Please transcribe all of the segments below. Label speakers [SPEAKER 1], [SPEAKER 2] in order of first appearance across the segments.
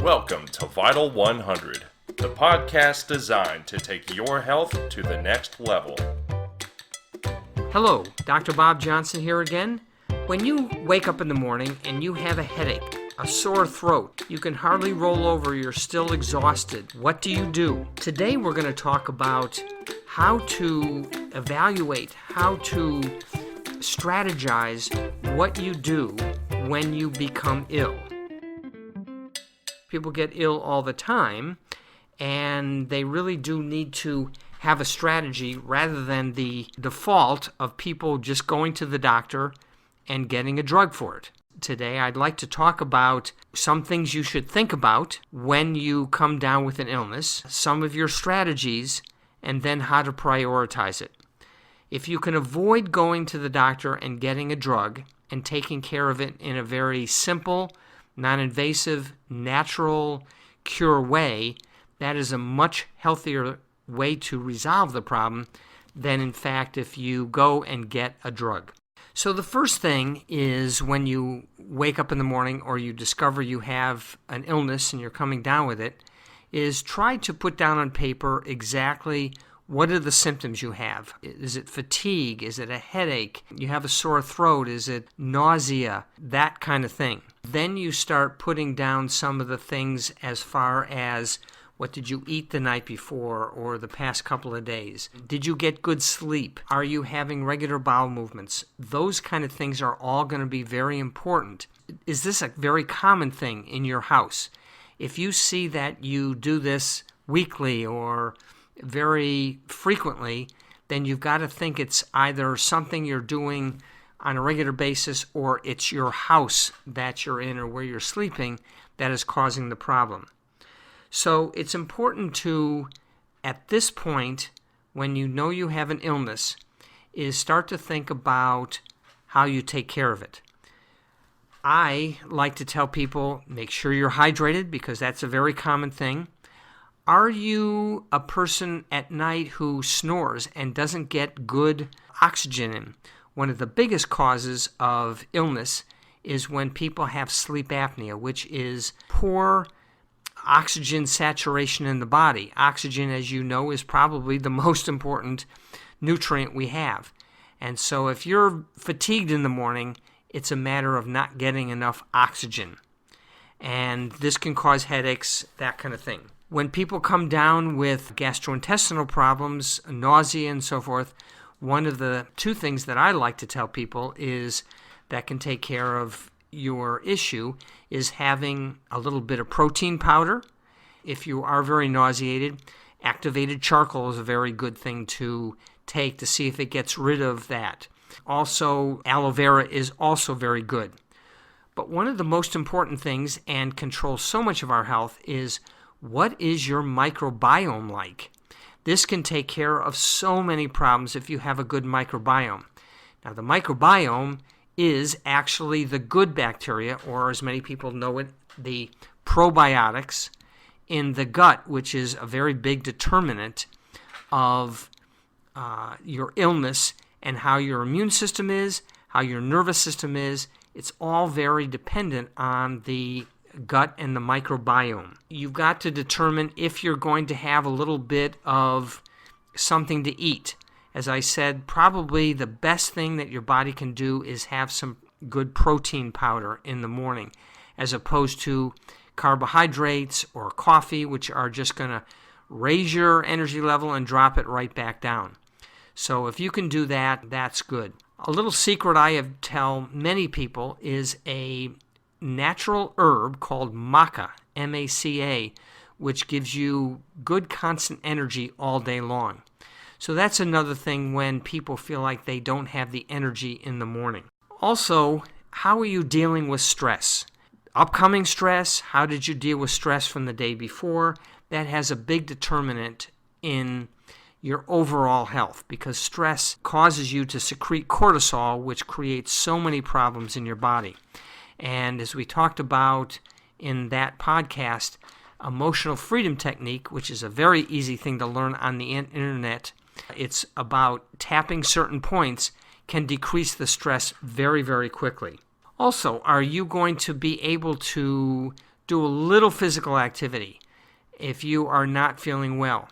[SPEAKER 1] Welcome to Vital 100, the podcast designed to take your health to the next level.
[SPEAKER 2] Hello, Dr. Bob Johnson here again. When you wake up in the morning and you have a headache, a sore throat, you can hardly roll over, you're still exhausted, what do you do? Today we're going to talk about how to evaluate, how to strategize what you do when you become ill. People get ill all the time, and they really do need to have a strategy rather than the default of people just going to the doctor and getting a drug for it. Today, I'd like to talk about some things you should think about when you come down with an illness, some of your strategies, and then how to prioritize it. If you can avoid going to the doctor and getting a drug and taking care of it in a very simple, non-invasive, natural cure way, that is a much healthier way to resolve the problem than, in fact, if you go and get a drug. So the first thing is when you wake up in the morning or you discover you have an illness and you're coming down with it, is try to put down on paper exactly what are the symptoms you have. Is it fatigue? Is it a headache? You have a sore throat? Is it nausea? That kind of thing. Then you start putting down some of the things as far as what did you eat the night before or the past couple of days? Did you get good sleep? Are you having regular bowel movements? Those kind of things are all going to be very important. Is this a very common thing in your house? If you see that you do this weekly or very frequently, then you've got to think it's either something you're doing on a regular basis or it's your house that you're in or where you're sleeping that is causing the problem. So it's important to, at this point, when you know you have an illness, is start to think about how you take care of it. I like to tell people, make sure you're hydrated because that's a very common thing. Are you a person at night who snores and doesn't get good oxygen in? One of the biggest causes of illness is when people have sleep apnea, which is poor oxygen saturation in the body. Oxygen, as you know, is probably the most important nutrient we have. And so if you're fatigued in the morning, it's a matter of not getting enough oxygen. And this can cause headaches, that kind of thing. When people come down with gastrointestinal problems, nausea, and so forth, one of the two things that I like to tell people is that can take care of your issue is having a little bit of protein powder. If you are very nauseated, activated charcoal is a very good thing to take to see if it gets rid of that. Also, aloe vera is also very good. But one of the most important things and controls so much of our health is what is your microbiome like? This can take care of so many problems if you have a good microbiome. Now, the microbiome is actually the good bacteria, or as many people know it, the probiotics in the gut, which is a very big determinant of your illness and how your immune system is, how your nervous system is. It's all very dependent on the gut and the microbiome. You've got to determine if you're going to have a little bit of something to eat. As I said, probably the best thing that your body can do is have some good protein powder in the morning, as opposed to carbohydrates or coffee, which are just going to raise your energy level and drop it right back down. So if you can do that, that's good. A little secret I tell many people is a natural herb called maca, M-A-C-A, which gives you good constant energy all day long. So that's another thing when people feel like they don't have the energy in the morning. Also, how are you dealing with stress? Upcoming stress, how did you deal with stress from the day before? That has a big determinant in your overall health because stress causes you to secrete cortisol, which creates so many problems in your body. And as we talked about in that podcast, emotional freedom technique, which is a very easy thing to learn on the internet, it's about tapping certain points, can decrease the stress very, very quickly. Also, are you going to be able to do a little physical activity if you are not feeling well.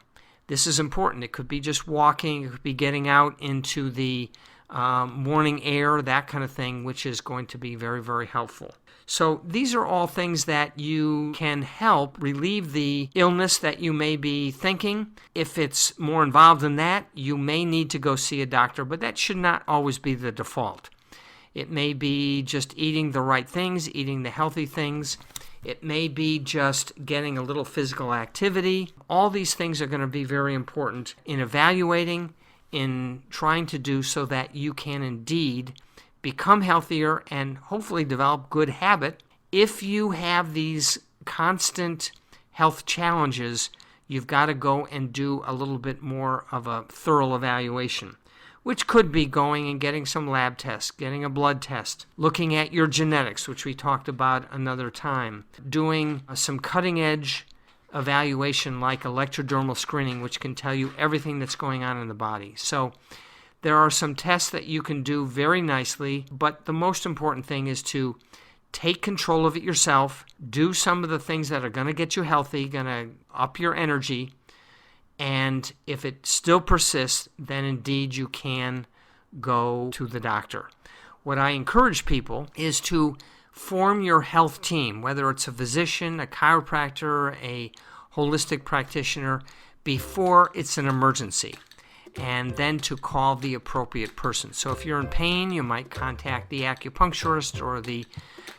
[SPEAKER 2] This is important. It could be just walking, it could be getting out into the morning air, that kind of thing, which is going to be very, very helpful. So these are all things that you can help relieve the illness that you may be thinking. If it's more involved than that, you may need to go see a doctor, but that should not always be the default. It may be just eating the right things, eating the healthy things. It may be just getting a little physical activity. All these things are going to be very important in evaluating, in trying to do so that you can indeed become healthier and hopefully develop good habit. If you have these constant health challenges, you've got to go and do a little bit more of a thorough evaluation, which could be going and getting some lab tests, getting a blood test, looking at your genetics, which we talked about another time, doing some cutting-edge evaluation like electrodermal screening, which can tell you everything that's going on in the body. So there are some tests that you can do very nicely, but the most important thing is to take control of it yourself, do some of the things that are going to get you healthy, going to up your energy, and if it still persists, then indeed you can go to the doctor. What I encourage people is to form your health team, whether it's a physician, a chiropractor, a holistic practitioner, before it's an emergency, and then to call the appropriate person. So if you're in pain, you might contact the acupuncturist or the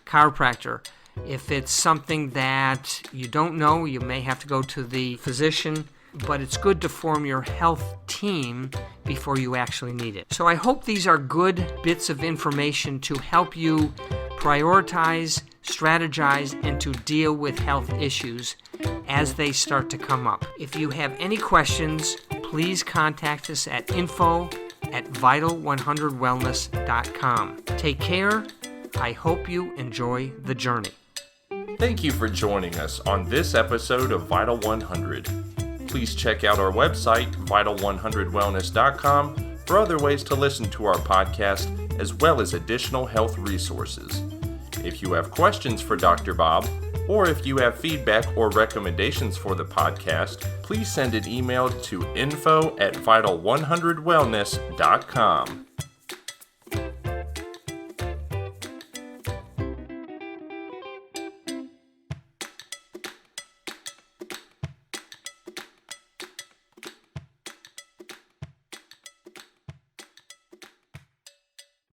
[SPEAKER 2] chiropractor. If it's something that you don't know, you may have to go to the physician, but it's good to form your health team before you actually need it. So I hope these are good bits of information to help you prioritize, strategize, and to deal with health issues as they start to come up. If you have any questions, please contact us at info@vital100wellness.com. Take care. I hope you enjoy the journey.
[SPEAKER 1] Thank you for joining us on this episode of Vital 100. Please check out our website, vital100wellness.com, for other ways to listen to our podcast, as well as additional health resources. If you have questions for Dr. Bob, or if you have feedback or recommendations for the podcast, please send an email to info@vital100wellness.com.